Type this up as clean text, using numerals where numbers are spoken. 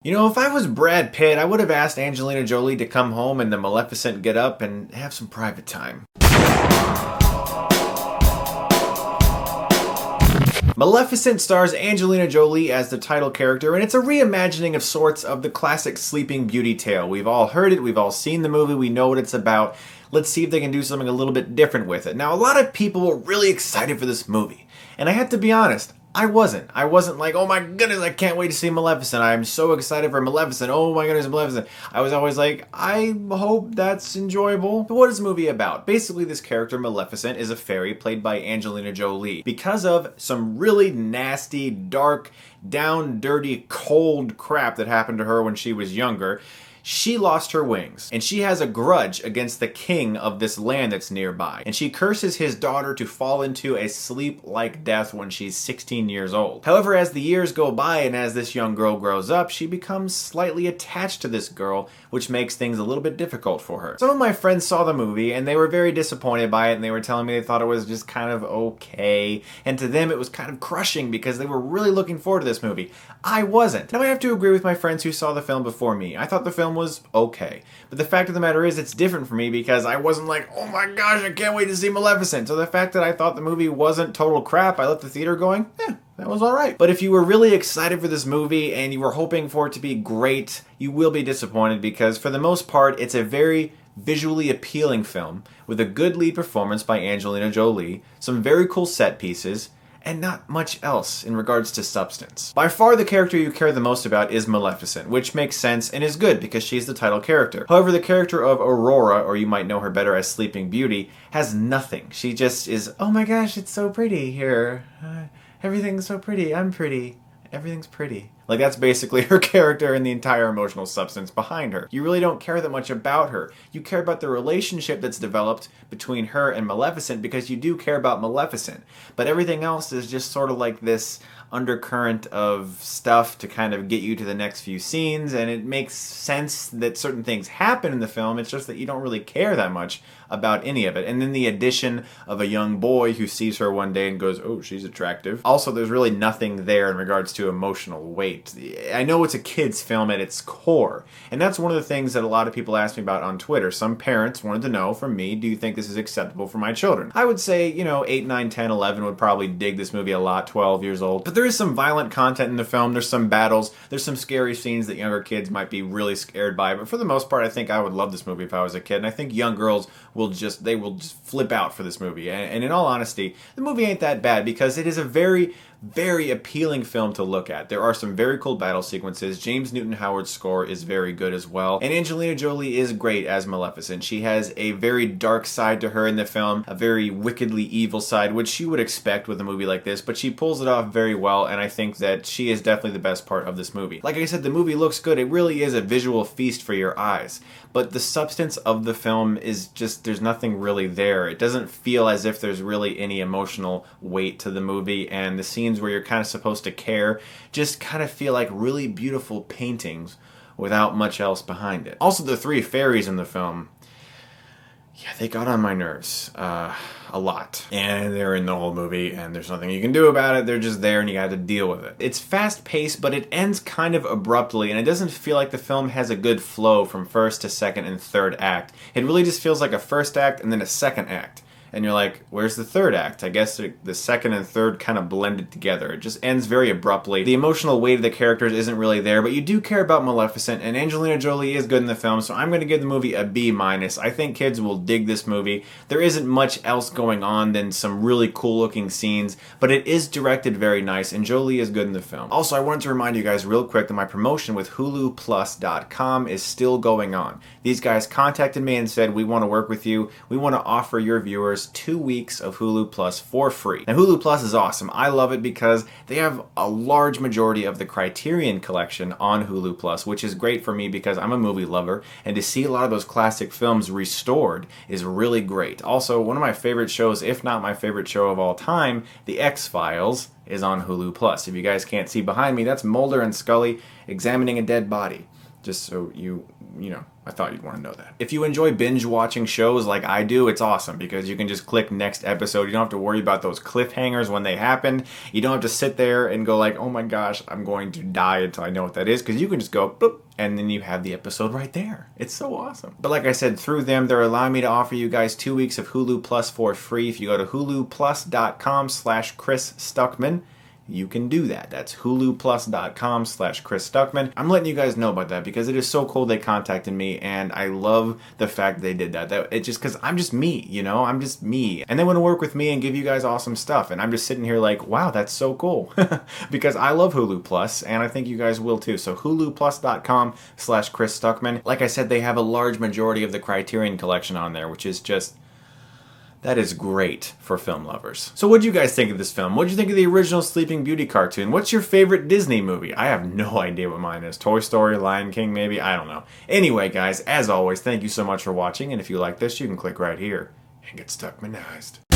You know, if I was Brad Pitt, I would have asked Angelina Jolie to come home in the Maleficent get-up and have some private time. Maleficent stars Angelina Jolie as the title character, and it's a reimagining of sorts of the classic Sleeping Beauty tale. We've all heard it, we've all seen the movie, we know what it's about. Let's see if they can do something a little bit different with it. Now, a lot of people were really excited for this movie, and I have to be honest, I wasn't. I wasn't like, oh my goodness, I can't wait to see Maleficent. I'm so excited for Maleficent. Oh my goodness, Maleficent. I was always like, I hope that's enjoyable. But what is the movie about? Basically, this character, Maleficent, is a fairy played by Angelina Jolie. Because of some really nasty, dark, down, dirty, cold crap that happened to her when she was younger, she lost her wings, and she has a grudge against the king of this land that's nearby, and she curses his daughter to fall into a sleep-like death when she's 16 years old. However, as the years go by and as this young girl grows up, she becomes slightly attached to this girl, which makes things a little bit difficult for her. Some of my friends saw the movie, and they were very disappointed by it, and they were telling me they thought it was just kind of okay, and to them it was kind of crushing because they were really looking forward to this movie. I wasn't. Now I have to agree with my friends who saw the film before me. I thought the film was okay. But the fact of the matter is, it's different for me because I wasn't like, oh my gosh, I can't wait to see Maleficent. So the fact that I thought the movie wasn't total crap, I left the theater going, that was alright. But if you were really excited for this movie and you were hoping for it to be great, you will be disappointed because for the most part, it's a very visually appealing film with a good lead performance by Angelina Jolie, some very cool set pieces, and not much else in regards to substance. By far the character you care the most about is Maleficent, which makes sense and is good because she's the title character. However, the character of Aurora, or you might know her better as Sleeping Beauty, has nothing. She just is, oh my gosh, it's so pretty here. Everything's so pretty, I'm pretty. Everything's pretty. Like, that's basically her character and the entire emotional substance behind her. You really don't care that much about her. You care about the relationship that's developed between her and Maleficent because you do care about Maleficent. But everything else is just sort of like this undercurrent of stuff to kind of get you to the next few scenes, and it makes sense that certain things happen in the film. It's just that you don't really care that much about any of it. And then the addition of a young boy who sees her one day and goes, oh, she's attractive. Also, there's really nothing there in regards to emotional weight. I know it's a kid's film at its core, and that's one of the things that a lot of people ask me about on Twitter. Some parents wanted to know from me, do you think this is acceptable for my children? I would say, 8, 9, 10, 11 would probably dig this movie a lot, 12 years old. But there is some violent content in the film, there's some battles, there's some scary scenes that younger kids might be really scared by, but for the most part, I think I would love this movie if I was a kid, and I think young girls will just flip out for this movie. And in all honesty, the movie ain't that bad because it is a very, very appealing film to look at. There are some very cool battle sequences. James Newton Howard's score is very good as well. And Angelina Jolie is great as Maleficent. She has a very dark side to her in the film, a very wickedly evil side, which you would expect with a movie like this, but she pulls it off very well, and I think that she is definitely the best part of this movie. Like I said, the movie looks good. It really is a visual feast for your eyes. But the substance of the film is just, there's nothing really there. It doesn't feel as if there's really any emotional weight to the movie, and the scenes where you're kind of supposed to care just kind of feel like really beautiful paintings without much else behind it. Also, the three fairies in the film, yeah, they got on my nerves a lot. And they're in the whole movie, and there's nothing you can do about it. They're just there, and you have to deal with it. It's fast-paced, but it ends kind of abruptly, and it doesn't feel like the film has a good flow from first to second and third act. It really just feels like a first act and then a second act. And you're like, where's the third act? I guess the second and third kind of blended together. It just ends very abruptly. The emotional weight of the characters isn't really there, but you do care about Maleficent, and Angelina Jolie is good in the film, so I'm going to give the movie a B-. I think kids will dig this movie. There isn't much else going on than some really cool-looking scenes, but it is directed very nice, and Jolie is good in the film. Also, I wanted to remind you guys real quick that my promotion with HuluPlus.com is still going on. These guys contacted me and said, we want to work with you. We want to offer your viewers 2 weeks of Hulu Plus for free. Now, Hulu Plus is awesome. I love it because they have a large majority of the Criterion collection on Hulu Plus, which is great for me because I'm a movie lover, and to see a lot of those classic films restored is really great. Also, one of my favorite shows, if not my favorite show of all time, The X-Files, is on Hulu Plus. If you guys can't see behind me, that's Mulder and Scully examining a dead body. Just so you know, I thought you'd want to know that. If you enjoy binge watching shows like I do, it's awesome because you can just click next episode. You don't have to worry about those cliffhangers when they happen. You don't have to sit there and go like, oh my gosh, I'm going to die until I know what that is, because you can just go boop, and then you have the episode right there. It's so awesome. But like I said, through them, they're allowing me to offer you guys 2 weeks of Hulu Plus for free. If you go to huluplus.com/Chris Stuckmann, you can do that. That's huluplus.com/Chris Stuckmann. I'm letting you guys know about that because it is so cool they contacted me, and I love the fact they did that. It just, because I'm just me, you know? I'm just me. And they want to work with me and give you guys awesome stuff. And I'm just sitting here like, wow, that's so cool. Because I love Hulu Plus, and I think you guys will too. So huluplus.com/Chris Stuckmann. Like I said, they have a large majority of the Criterion collection on there, which is just... that is great for film lovers. So what do you guys think of this film? What did you think of the original Sleeping Beauty cartoon? What's your favorite Disney movie? I have no idea what mine is. Toy Story, Lion King, maybe? I don't know. Anyway, guys, as always, thank you so much for watching, and if you like this, you can click right here and get Stuckmanized.